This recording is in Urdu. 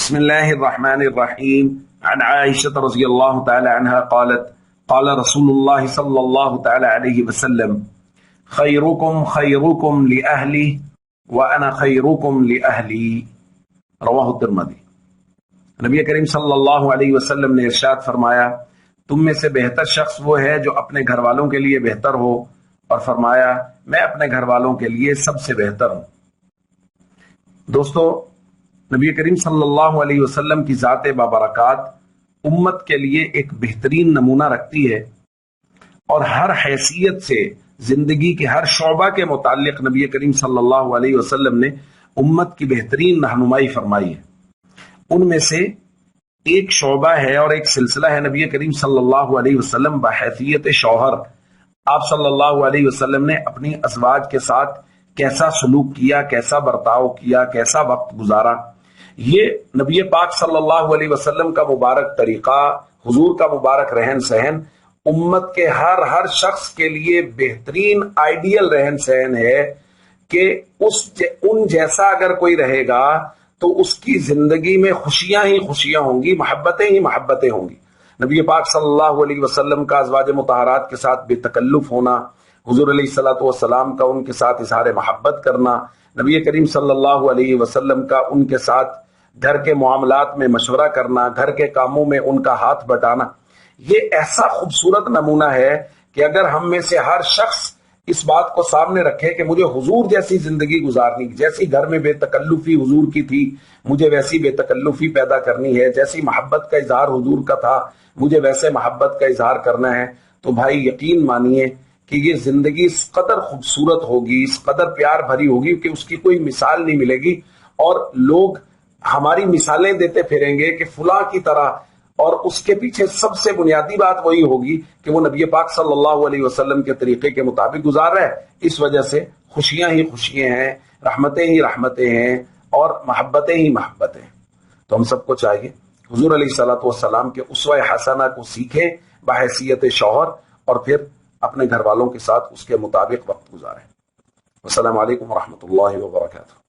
بسم الله الرحمن الرحيم. عن عائشة رضي الله تعالى عنها قالت قال رسول الله صلى الله تعالى عليه وسلم خيركم خيركم لأهلي وأنا خيركم لأهلي. رواہ الترمذی. نبی کریم صلی اللہ علیہ وسلم نے ارشاد فرمایا تم میں سے بہتر شخص وہ ہے جو اپنے گھر والوں کے لیے بہتر ہو، اور فرمایا میں اپنے گھر والوں کے لیے سب سے بہتر ہوں. دوستو، نبی کریم صلی اللہ علیہ وسلم کی ذات بابرکات امت کے لیے ایک بہترین نمونہ رکھتی ہے، اور ہر حیثیت سے زندگی کے ہر شعبہ کے متعلق نبی کریم صلی اللہ علیہ وسلم نے امت کی بہترین رہنمائی فرمائی ہے. ان میں سے ایک شعبہ ہے اور ایک سلسلہ ہے نبی کریم صلی اللہ علیہ وسلم بحیثیت شوہر. آپ صلی اللہ علیہ وسلم نے اپنی ازواج کے ساتھ کیسا سلوک کیا، کیسا برتاؤ کیا، کیسا وقت گزارا. یہ نبی پاک صلی اللہ علیہ وسلم کا مبارک طریقہ، حضور کا مبارک رہن سہن امت کے ہر شخص کے لیے بہترین آئیڈیل رہن سہن ہے کہ ان جیسا اگر کوئی رہے گا تو اس کی زندگی میں خوشیاں ہی خوشیاں ہوں گی، محبتیں ہی محبتیں ہوں گی. نبی پاک صلی اللہ علیہ وسلم کا ازواج مطہرات کے ساتھ بے تکلف ہونا، حضور علیہ الصلوۃ والسلام کا ان کے ساتھ اظہار محبت کرنا، نبی کریم صلی اللہ علیہ وسلم کا ان کے ساتھ گھر کے معاملات میں مشورہ کرنا، گھر کے کاموں میں ان کا ہاتھ بٹانا، یہ ایسا خوبصورت نمونہ ہے کہ اگر ہم میں سے ہر شخص اس بات کو سامنے رکھے کہ مجھے حضور جیسی زندگی گزارنی، جیسی گھر میں بے تکلفی حضور کی تھی مجھے ویسی بے تکلفی پیدا کرنی ہے، جیسی محبت کا اظہار حضور کا تھا مجھے ویسے محبت کا اظہار کرنا ہے، تو بھائی یقین مانیے کہ یہ زندگی اس قدر خوبصورت ہوگی، اس قدر پیار بھری ہوگی کہ اس کی کوئی مثال نہیں ملے گی. اور لوگ ہماری مثالیں دیتے پھریں گے کہ فلاں کی طرح، اور اس کے پیچھے سب سے بنیادی بات وہی ہوگی کہ وہ نبی پاک صلی اللہ علیہ وسلم کے طریقے کے مطابق گزار رہا ہے. اس وجہ سے خوشیاں ہی خوشیاں ہیں، رحمتیں ہی رحمتیں ہیں، اور محبتیں ہی محبتیں. تو ہم سب کو چاہیے حضور علیہ الصلوۃ والسلام کے اسوہ حسنہ کو سیکھیں بحیثیت شوہر، اور پھر اپنے گھر والوں کے ساتھ اس کے مطابق وقت گزاریں. السلام علیکم ورحمۃ اللہ وبرکاتہ.